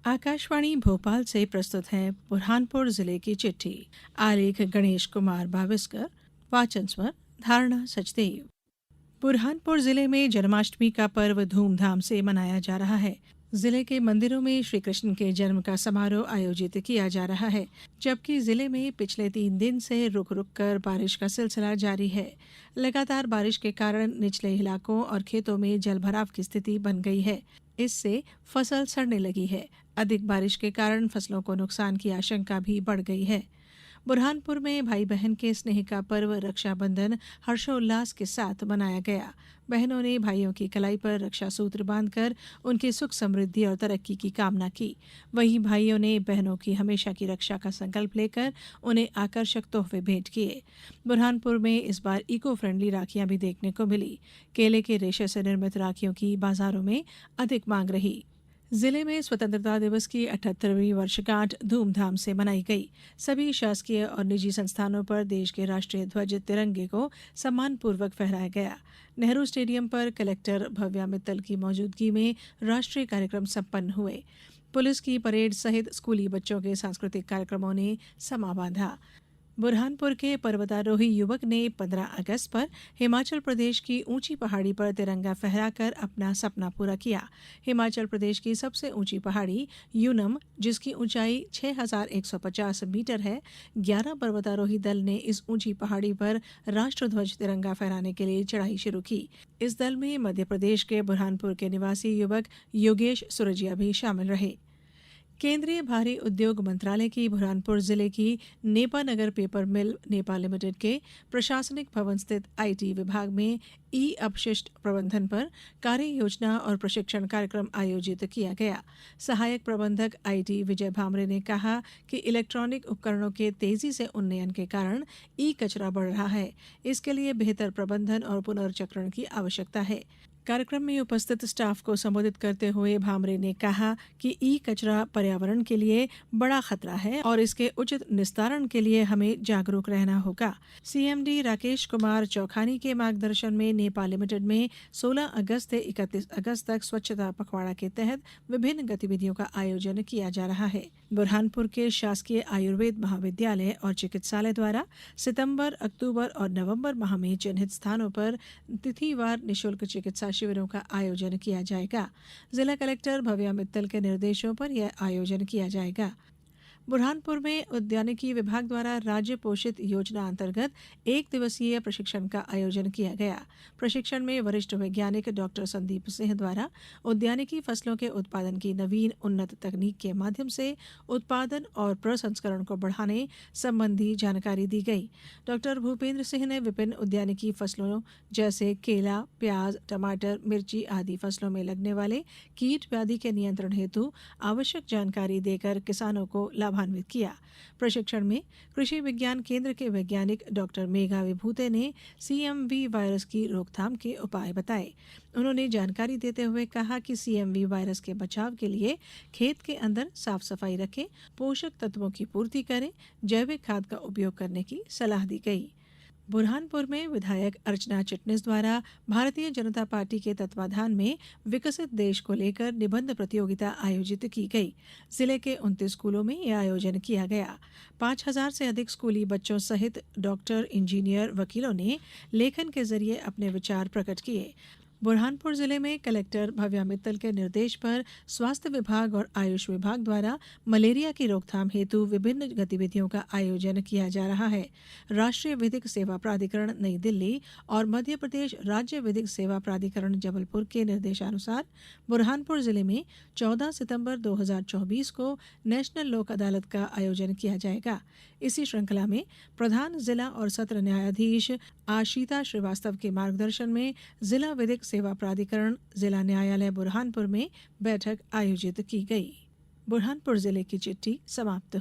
आकाशवाणी भोपाल से प्रस्तुत है बुरहानपुर जिले की चिट्ठी। आलेख गणेश कुमार भाविस्कर। वाचन स्वर धारणा सचदेव। बुरहानपुर जिले में जन्माष्टमी का पर्व धूमधाम से मनाया जा रहा है। जिले के मंदिरों में श्री कृष्ण के जन्म का समारोह आयोजित किया जा रहा है, जबकि जिले में पिछले 3 दिन से रुक रुक कर बारिश का सिलसिला जारी है। लगातार बारिश के कारण निचले इलाकों और खेतों में जलभराव की स्थिति बन गई है। इससे फसल सड़ने लगी है। अधिक बारिश के कारण फसलों को नुकसान की आशंका भी बढ़ गई है। बुरहानपुर में भाई बहन के स्नेह का पर्व रक्षाबंधन हर्षोल्लास के साथ मनाया गया। बहनों ने भाइयों की कलाई पर रक्षा सूत्र बांधकर उनकी सुख समृद्धि और तरक्की की कामना की। वहीं भाइयों ने बहनों की हमेशा की रक्षा का संकल्प लेकर उन्हें आकर्षक तोहफे भेंट किए। बुरहानपुर में इस बार इको फ्रेंडली राखियां भी देखने को मिली। केले के रेशे से निर्मित राखियों की बाजारों में अधिक मांग रही। जिले में स्वतंत्रता दिवस की 78वीं वर्षगांठ धूमधाम से मनाई गई। सभी शासकीय और निजी संस्थानों पर देश के राष्ट्रीय ध्वज तिरंगे को सम्मानपूर्वक फहराया गया। नेहरू स्टेडियम पर कलेक्टर भव्या मित्तल की मौजूदगी में राष्ट्रीय कार्यक्रम संपन्न हुए। पुलिस की परेड सहित स्कूली बच्चों के सांस्कृतिक कार्यक्रमों ने समा बांधा। बुरहानपुर के पर्वतारोही युवक ने 15 अगस्त पर हिमाचल प्रदेश की ऊंची पहाड़ी पर तिरंगा फहराकर अपना सपना पूरा किया। हिमाचल प्रदेश की सबसे ऊंची पहाड़ी यूनम, जिसकी ऊंचाई 6150 मीटर है, 11 पर्वतारोही दल ने इस ऊंची पहाड़ी पर राष्ट्रध्वज तिरंगा फहराने के लिए चढ़ाई शुरू की। इस दल में मध्य प्रदेश के बुरहानपुर के निवासी युवक योगेश सुरजिया भी शामिल रहे। केंद्रीय भारी उद्योग मंत्रालय की बुरहानपुर जिले की नेपा नगर पेपर मिल नेपा लिमिटेड के प्रशासनिक भवन स्थित आईटी विभाग में ई अपशिष्ट प्रबंधन पर कार्य योजना और प्रशिक्षण कार्यक्रम आयोजित किया गया। सहायक प्रबंधक आईटी विजय भामरे ने कहा कि इलेक्ट्रॉनिक उपकरणों के तेजी से उन्नयन के कारण ई कचरा बढ़ रहा है। इसके लिए बेहतर प्रबंधन और पुनर्चक्रण की आवश्यकता है। कार्यक्रम में उपस्थित स्टाफ को संबोधित करते हुए भामरे ने कहा कि ई कचरा पर्यावरण के लिए बड़ा खतरा है और इसके उचित निस्तारण के लिए हमें जागरूक रहना होगा। सीएमडी राकेश कुमार चौखानी के मार्गदर्शन में नेपा लिमिटेड में 16 अगस्त से 31 अगस्त तक स्वच्छता पखवाड़ा के तहत विभिन्न गतिविधियों का आयोजन किया जा रहा है। बुरहानपुर के शासकीय आयुर्वेद महाविद्यालय और चिकित्सालय द्वारा सितंबर, अक्टूबर और नवंबर माह में चिन्हित स्थानों पर तिथिवार निःशुल्क चिकित्सा शिविरों का आयोजन किया जाएगा। जिला कलेक्टर भव्या मित्तल के निर्देशों पर यह आयोजन किया जाएगा। बुरहानपुर में उद्यानिकी विभाग द्वारा राज्य पोषित योजना अंतर्गत 1 दिवसीय प्रशिक्षण का आयोजन किया गया। प्रशिक्षण में वरिष्ठ वैज्ञानिक डॉक्टर संदीप सिंह द्वारा उद्यानिकी फसलों के उत्पादन की नवीन उन्नत तकनीक के माध्यम से उत्पादन और प्रसंस्करण को बढ़ाने संबंधी जानकारी दी गई। डॉक्टर भूपेंद्र सिंह ने विभिन्न उद्यानिकी फसलों जैसे केला, प्याज, टमाटर, मिर्ची आदि फसलों में लगने वाले कीट व्याधि के नियंत्रण हेतु आवश्यक जानकारी देकर किसानों को लाभान्वित किया। प्रशिक्षण में कृषि विज्ञान केंद्र के वैज्ञानिक डॉक्टर मेघा विभूते ने सीएमवी वायरस की रोकथाम के उपाय बताए। उन्होंने जानकारी देते हुए कहा कि सीएमवी वायरस के बचाव के लिए खेत के अंदर साफ सफाई रखें, पोषक तत्वों की पूर्ति करें, जैविक खाद का उपयोग करने की सलाह दी गई। बुरहानपुर में विधायक अर्चना चिटनिस द्वारा भारतीय जनता पार्टी के तत्वाधान में विकसित देश को लेकर निबंध प्रतियोगिता आयोजित की गई। जिले के 29 स्कूलों में यह आयोजन किया गया। 5000 से अधिक स्कूली बच्चों सहित डॉक्टर, इंजीनियर, वकीलों ने लेखन के जरिए अपने विचार प्रकट किए। बुरहानपुर जिले में कलेक्टर भव्या मित्तल के निर्देश पर स्वास्थ्य विभाग और आयुष विभाग द्वारा मलेरिया की रोकथाम हेतु विभिन्न गतिविधियों का आयोजन किया जा रहा है। राष्ट्रीय विधिक सेवा प्राधिकरण नई दिल्ली और मध्य प्रदेश राज्य विधिक सेवा प्राधिकरण जबलपुर के निर्देशानुसार बुरहानपुर जिले में 14 सितंबर 2024 को नेशनल लोक अदालत का आयोजन किया जाएगा। इसी श्रृंखला में प्रधान जिला और सत्र न्यायाधीश आशिता श्रीवास्तव के मार्गदर्शन में जिला विधिक सेवा प्राधिकरण जिला न्यायालय बुरहानपुर में बैठक आयोजित की गई। बुरहानपुर जिले की चिट्ठी समाप्त।